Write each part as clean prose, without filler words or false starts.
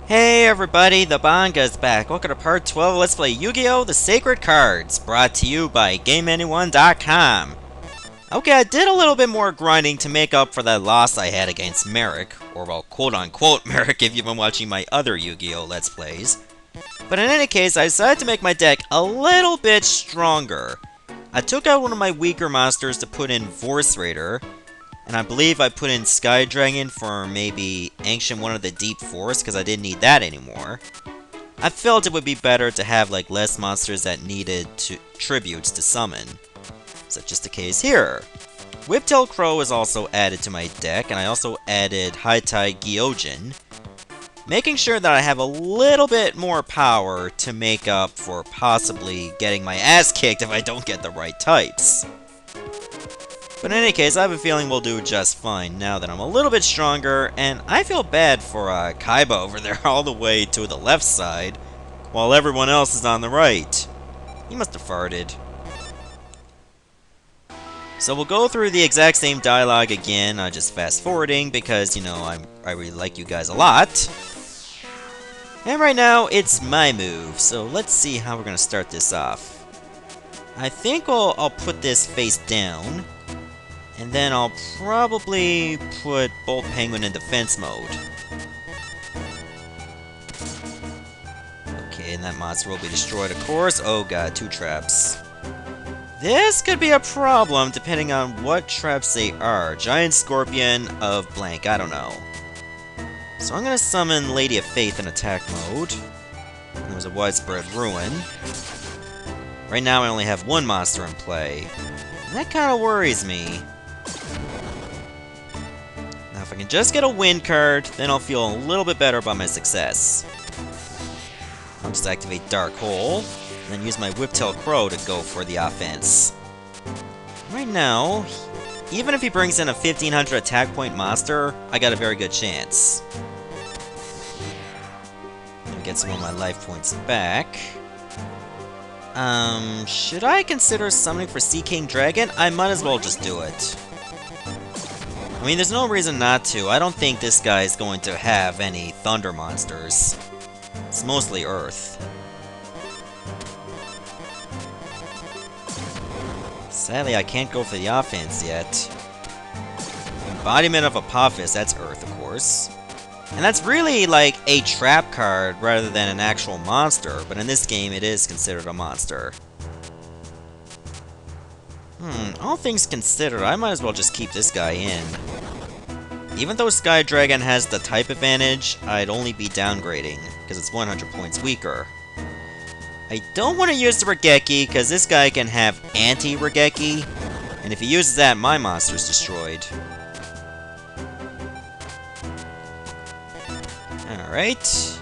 Hey everybody, the Manga's back. Welcome to part 12 of Let's Play Yu-Gi-Oh! The Sacred Cards, brought to you by GameAnyone.com. Okay, I did a little bit more grinding to make up for that loss I had against Marik, or well, quote-unquote Marik if you've been watching my other Yu-Gi-Oh! Let's Plays. But in any case, I decided to make my deck a little bit stronger. I took out one of my weaker monsters to put in Force Raider, and I believe I put in Sky Dragon for maybe Ancient One of the Deep Forest, because I didn't need that anymore. I felt it would be better to have like less monsters that needed tributes to summon. Such is the case here. Whiptail Crow is also added to my deck, and I also added High Tide Gyojin, making sure that I have a little bit more power to make up for possibly getting my ass kicked if I don't get the right types. But in any case, I have a feeling we'll do just fine now that I'm a little bit stronger, and I feel bad for Kaiba over there all the way to the left side, while everyone else is on the right. He must have farted. So we'll go through the exact same dialogue again, just fast forwarding, because, you know, I really like you guys a lot. And right now, it's my move, so let's see how we're going to start this off. I think I'll put this face down. And then I'll probably put Bolt Penguin in defense mode. Okay, and that monster will be destroyed, of course. Oh god, 2 traps. This could be a problem depending on what traps they are. Giant Scorpion of blank, I don't know. So I'm gonna summon Lady of Faith in attack mode. And there was a Widespread Ruin. Right now I only have 1 monster in play. And that kinda worries me. If I can just get a win card, then I'll feel a little bit better about my success. I'll just activate Dark Hole, and then use my Whiptail Crow to go for the offense. Right now, even if he brings in a 1500 attack point monster, I got a very good chance. Let me get some of my life points back. Should I consider summoning for Sea King Dragon? I might as well just do it. I mean, there's no reason not to. I don't think this guy is going to have any thunder monsters. It's mostly earth. Sadly, I can't go for the offense yet. Embodiment of Apophis, that's earth, of course. And that's really like a trap card rather than an actual monster, but in this game it is considered a monster. All things considered, I might as well just keep this guy in. Even though Sky Dragon has the type advantage, I'd only be downgrading, because it's 100 points weaker. I don't want to use the Regeki, because this guy can have anti-Regeki, and if he uses that, my monster's destroyed. Alright.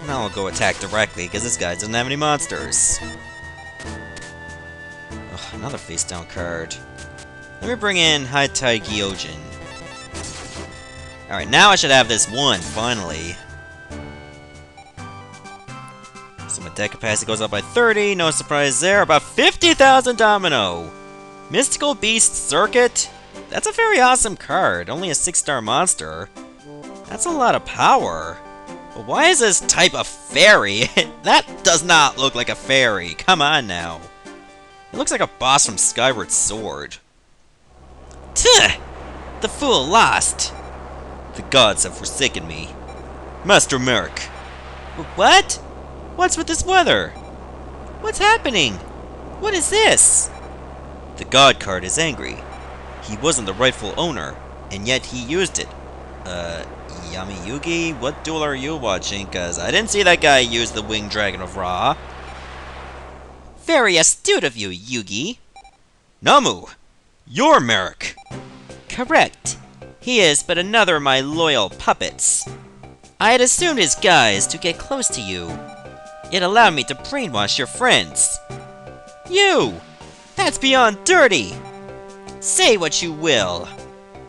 Now I'll go attack directly, because this guy doesn't have any monsters. Another face-down card. Let me bring in High Tide Gyojin. Alright, now I should have this one, finally. So my deck capacity goes up by 30, no surprise there. About 50,000 Domino! Mystical Beast Circuit? That's a very awesome card, only a 6-star monster. That's a lot of power. But why is this type of fairy? That does not look like a fairy, come on now. It looks like a boss from Skyward Sword. Tuh! The fool lost! The gods have forsaken me. Master Marik. What? What's with this weather? What's happening? What is this? The god card is angry. He wasn't the rightful owner, and yet he used it. Yami Yugi, what duel are you watching? Cause I didn't see that guy use the Winged Dragon of Ra. Very astute of you, Yugi. Namu! You're Marik! Correct. He is but another of my loyal puppets. I had assumed his guise to get close to you. It allowed me to brainwash your friends. You! That's beyond dirty! Say what you will.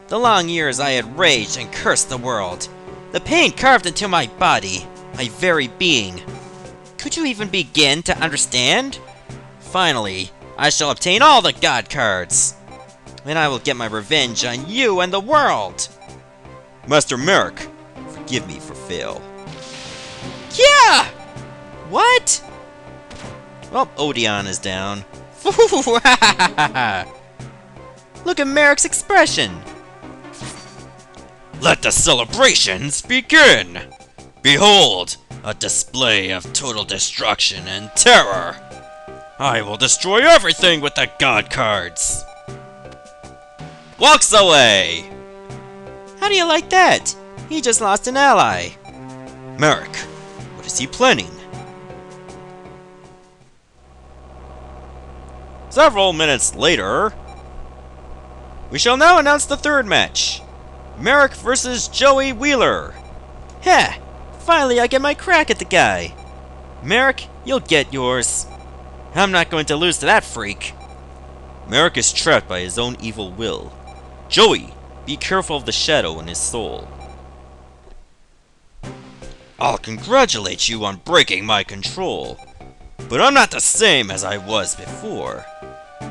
The long years I had raged and cursed the world. The pain carved into my body, my very being. Could you even begin to understand? Finally, I shall obtain all the god cards. And I will get my revenge on you and the world! Master Marik, forgive me for fail. What? Well, Odeon is down. Look at Marik's expression! Let the celebrations begin! Behold, a display of total destruction and terror! I will destroy everything with the God cards! Walks away! How do you like that? He just lost an ally. Marik, what is he planning? Several minutes later, we shall now announce the third match. Marik versus Joey Wheeler. Heh! Finally I get my crack at the guy. Marik, you'll get yours. I'm not going to lose to that freak. Marik is trapped by his own evil will. Joey, be careful of the shadow in his soul. I'll congratulate you on breaking my control. But I'm not the same as I was before.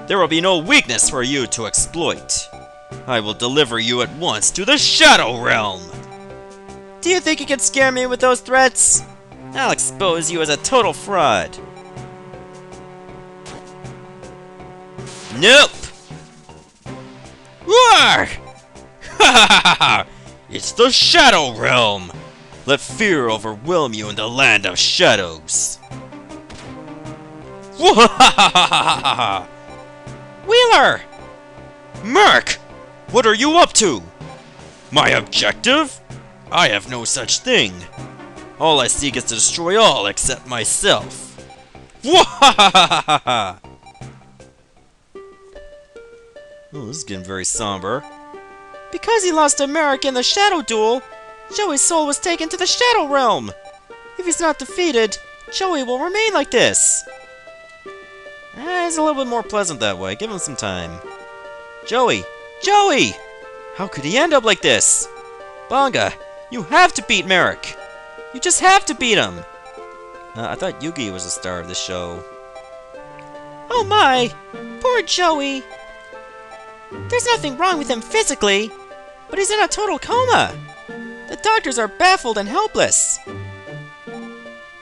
There will be no weakness for you to exploit. I will deliver you at once to the Shadow Realm! Do you think you can scare me with those threats? I'll expose you as a total fraud. Nope! Roar! Ha ha ha ha! It's the Shadow Realm! Let fear overwhelm you in the land of shadows! Wheeler! Marik! What are you up to? My objective? I have no such thing. All I seek is to destroy all except myself. Oh, this is getting very somber. Because he lost to Marik in the Shadow Duel, Joey's soul was taken to the Shadow Realm. If he's not defeated, Joey will remain like this. It's a little bit more pleasant that way. Give him some time. Joey! Joey! How could he end up like this? Manga, you have to beat Marik. You just have to beat him. I thought Yugi was the star of the show. Oh my! Poor Joey! There's nothing wrong with him physically, but he's in a total coma. The doctors are baffled and helpless.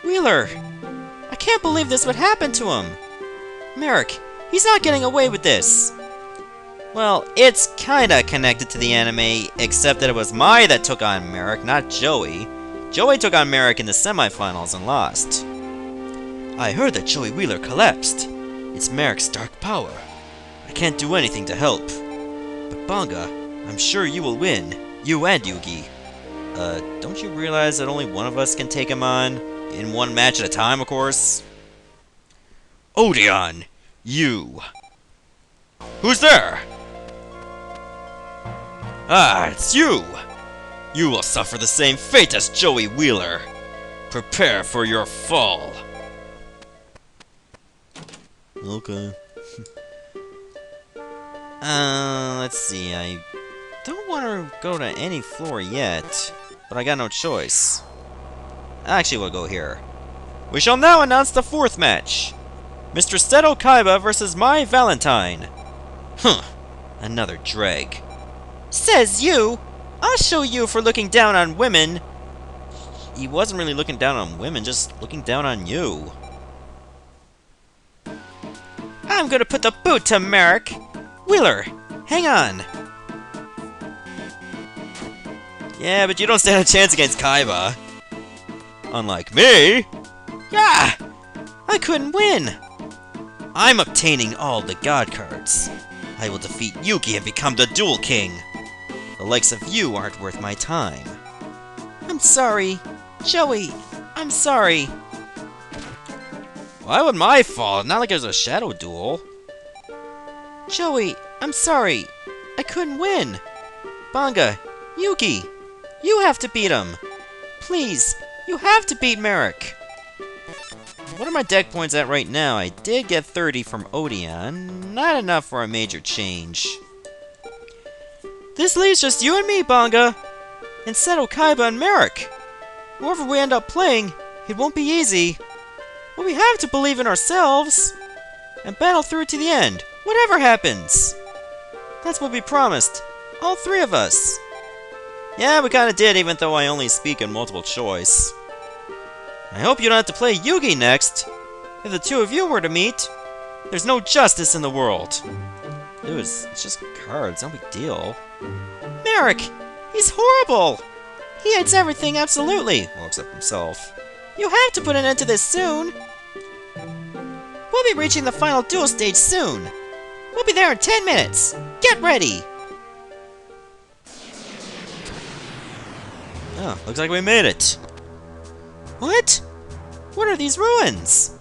Wheeler, I can't believe this would happen to him. Marik, he's not getting away with this. Well, it's kinda connected to the anime, except that it was Mai that took on Marik, not Joey. Joey took on Marik in the semifinals and lost. I heard that Joey Wheeler collapsed. It's Marik's dark power. I can't do anything to help. But Manga, I'm sure you will win. You and Yugi. Don't you realize that only one of us can take him on? In one match at a time, of course? Odeon! You! Who's there? Ah, it's you! You will suffer the same fate as Joey Wheeler. Prepare for your fall. Okay. Let's see, I don't want to go to any floor yet, but I got no choice. Actually, we'll go here. We shall now announce the fourth match. Mr. Seto Kaiba versus Mai Valentine. Huh, another drag. Says you! I'll show you for looking down on women. He wasn't really looking down on women, just looking down on you. I'm gonna put the boot to Marik. Wheeler, hang on. Yeah, but you don't stand a chance against Kaiba. Unlike me. Yeah! I couldn't win. I'm obtaining all the God cards. I will defeat Yugi and become the Duel King. The likes of you aren't worth my time. I'm sorry. Joey, I'm sorry. Why would Mai fall? Not like it was a shadow duel. Joey, I'm sorry. I couldn't win. Manga, Yugi, you have to beat him. Please, you have to beat Marik. What are my deck points at right now? I did get 30 from Odeon. Not enough for a major change. This leaves just you and me, Manga. And Seto Kaiba and Marik. Whoever we end up playing, it won't be easy. But we have to believe in ourselves. And battle through to the end, whatever happens. That's what we promised. All three of us. Yeah, we kinda did, even though I only speak in multiple choice. I hope you don't have to play Yugi next. If the two of you were to meet, there's no justice in the world. It's just cards, no big deal. Marik! He's horrible! He hates everything, absolutely! Well, except himself. You have to put an end to this soon! We'll be reaching the final duel stage soon! We'll be there in 10 minutes! Get ready! Oh, looks like we made it. What? What are these ruins?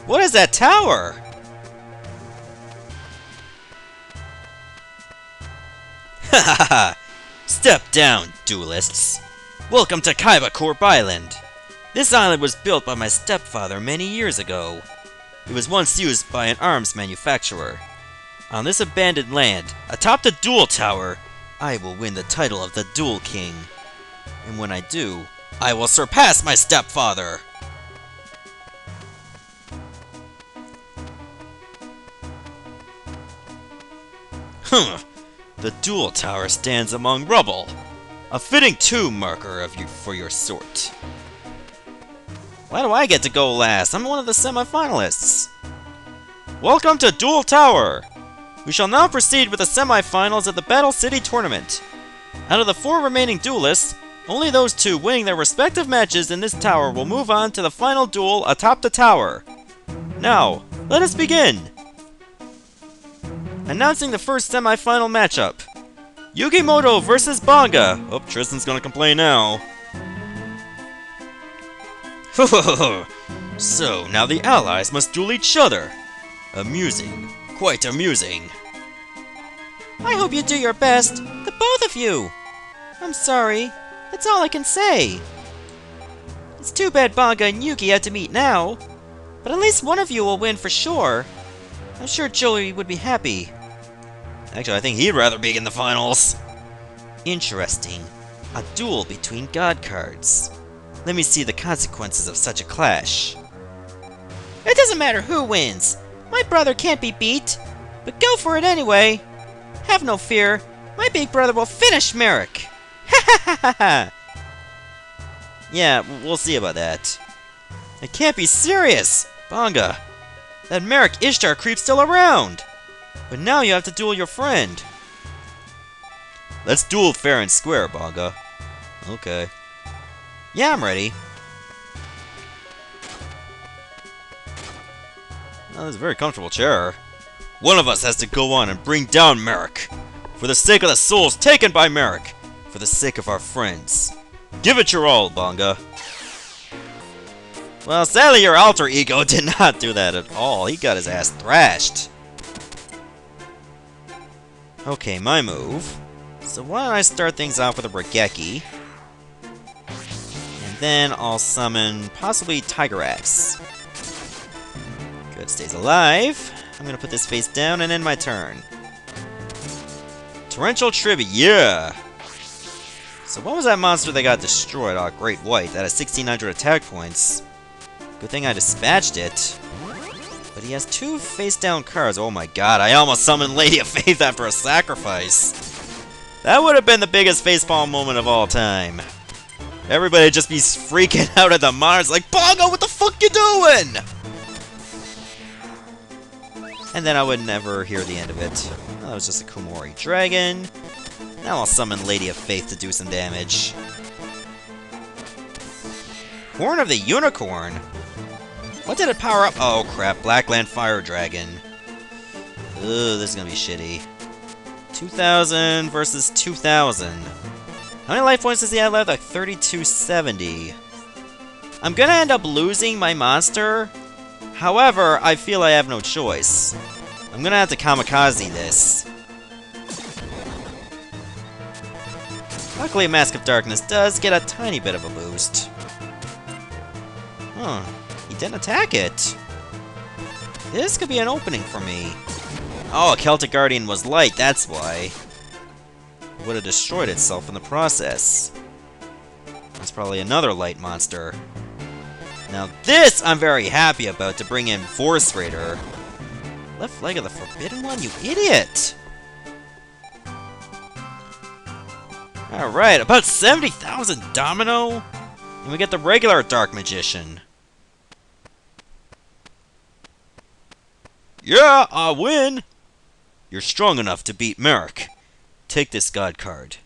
What is that tower? Ha ha ha! Step down, duelists. Welcome to Kaiba Corp Island. This island was built by my stepfather many years ago. It was once used by an arms manufacturer. On this abandoned land, atop the Duel Tower, I will win the title of the Duel King. And when I do, I will surpass my stepfather! The Duel Tower stands among rubble. A fitting tomb marker for your sort. Why do I get to go last? I'm one of the semi-finalists. Welcome to Duel Tower! We shall now proceed with the semi-finals of the Battle City Tournament. Out of the 4 remaining duelists, only those 2 winning their respective matches in this tower will move on to the final duel atop the tower. Now, let us begin! Announcing the first semi-final matchup. Yugi versus Manga. Oh, Tristan's gonna complain now. So, now the allies must duel each other. Amusing. Quite amusing. I hope you do your best, the both of you. I'm sorry. That's all I can say. It's too bad Manga and Yugi have to meet now. But at least one of you will win for sure. I'm sure Joey would be happy. Actually, I think he'd rather be in the finals. Interesting. A duel between god cards. Let me see the consequences of such a clash. It doesn't matter who wins. My brother can't be beat. But go for it anyway. Have no fear. My big brother will finish Marik. Ha ha ha ha ha. Yeah, we'll see about that. It can't be serious. Manga. That Marik Ishtar creep's still around! But now you have to duel your friend. Let's duel fair and square, Manga. Okay. Yeah, I'm ready. Oh, this is a very comfortable chair. One of us has to go on and bring down Marik. For the sake of the souls taken by Marik. For the sake of our friends. Give it your all, Manga. Well, sadly your alter ego did not do that at all. He got his ass thrashed. Okay, my move. So why don't I start things off with a Regeki. And then I'll summon possibly Tiger Axe. Good, stays alive. I'm gonna put this face down and end my turn. Torrential Tribute, yeah! So what was that monster that got destroyed? Oh, Great White. That has 1600 attack points. Good thing I dispatched it. But he has 2 face-down cards. Oh my god, I almost summoned Lady of Faith after a sacrifice. That would have been the biggest facepalm moment of all time. Everybody just be freaking out at the Mars like, Bongo, what the fuck you doing? And then I would never hear the end of it. That was just a Kumori Dragon. Now I'll summon Lady of Faith to do some damage. Horn of the Unicorn? What did it power up? Oh crap, Blackland Fire Dragon. Ugh, this is gonna be shitty. 2000 versus 2000. How many life points does he have left? Like 3270. I'm gonna end up losing my monster. However, I feel I have no choice. I'm gonna have to kamikaze this. Luckily, Mask of Darkness does get a tiny bit of a boost. Huh. He didn't attack it. This could be an opening for me. Oh, a Celtic Guardian was light, that's why. It would have destroyed itself in the process. That's probably another light monster. Now this I'm very happy about to bring in Force Raider. Left leg of the Forbidden One, you idiot! Alright, about 70,000 Domino? And we get the regular Dark Magician. Yeah, I win! You're strong enough to beat Marik. Take this God card.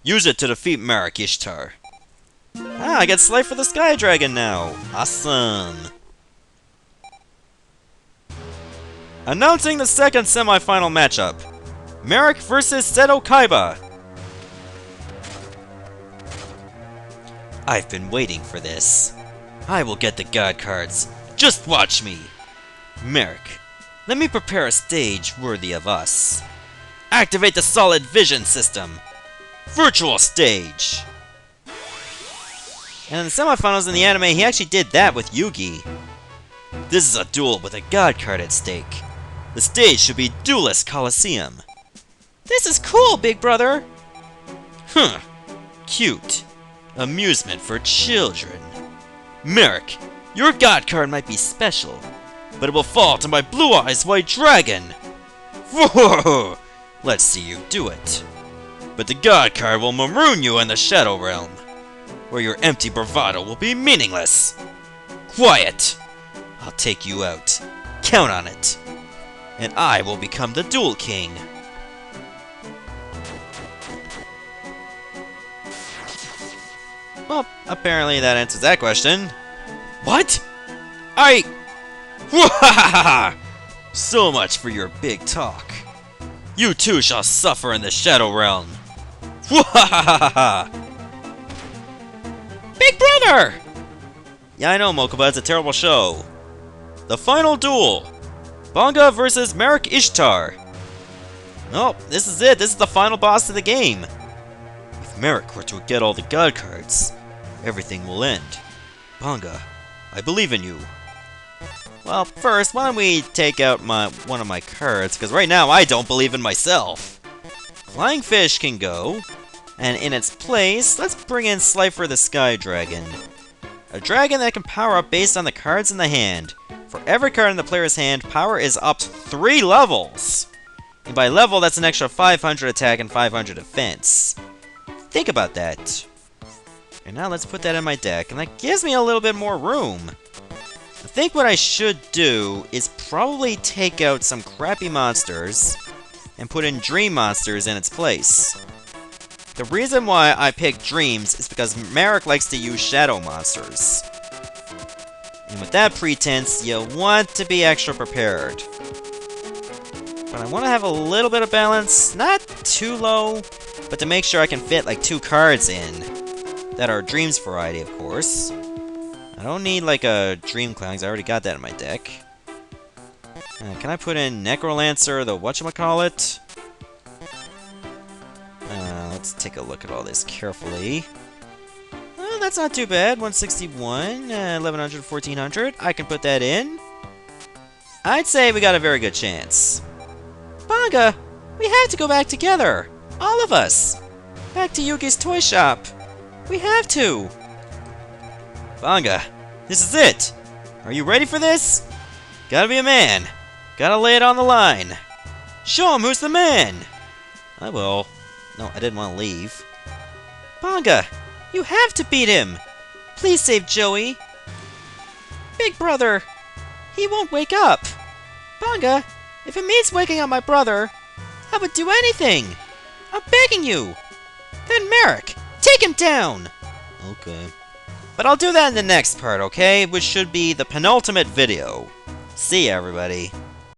Use it to defeat Marik, Ishtar. Ah, I get Slifer the Sky Dragon now. Awesome. Announcing the second semi-final matchup. Marik versus Seto Kaiba. I've been waiting for this. I will get the God cards. Just watch me. Marik, let me prepare a stage worthy of us. Activate the solid vision system. Virtual stage. And in the semifinals in the anime, he actually did that with Yugi. This is a duel with a God card at stake. The stage should be Duelist Coliseum. This is cool, big brother. Huh. Cute. Amusement for children. Marik, your God card might be special, but it will fall to my Blue Eyes White Dragon. Whoa! Let's see you do it. But the God card will maroon you in the Shadow Realm, where your empty bravado will be meaningless. Quiet! I'll take you out. Count on it. And I will become the Duel King. Well, apparently that answers that question. What? Wahahaha! So much for your big talk. You too shall suffer in the Shadow Realm. Wahahaha! Big brother! Yeah, I know, Mokuba, it's a terrible show. The final duel. Manga versus Marik Ishtar. Oh, this is it. This is the final boss of the game. If Marik were to get all the God cards, everything will end. Manga, I believe in you. Well, first, why don't we take out one of my cards, because right now I don't believe in myself. Flying Fish can go, and in its place, let's bring in Slifer the Sky Dragon. A dragon that can power up based on the cards in the hand. For every card in the player's hand, power is up 3 levels. And by level, that's an extra 500 attack and 500 defense. Think about that. And now let's put that in my deck, and that gives me a little bit more room. I think what I should do is probably take out some crappy monsters and put in Dream monsters in its place. The reason why I picked Dreams is because Marik likes to use Shadow monsters. And with that pretense, you want to be extra prepared. But I want to have a little bit of balance, not too low, but to make sure I can fit like 2 cards in. That are Dreams variety, of course. I don't need like a Dream Clown, because I already got that in my deck. Can I put in Necrolancer, the whatchamacallit? Let's take a look at all this carefully. Well, that's not too bad. 161, 1100, 1400. I can put that in. I'd say we got a very good chance. Manga, we have to go back together. All of us. Back to Yugi's toy shop. We have to. Manga, this is it. Are you ready for this? Gotta be a man. Gotta lay it on the line. Show him who's the man. I will. No, I didn't want to leave. Manga, you have to beat him. Please save Joey. Big brother, he won't wake up. Manga, if it means waking up my brother, I would do anything. I'm begging you. Then Marik, take him down. Okay. But I'll do that in the next part, okay? Which should be the penultimate video. See ya, everybody.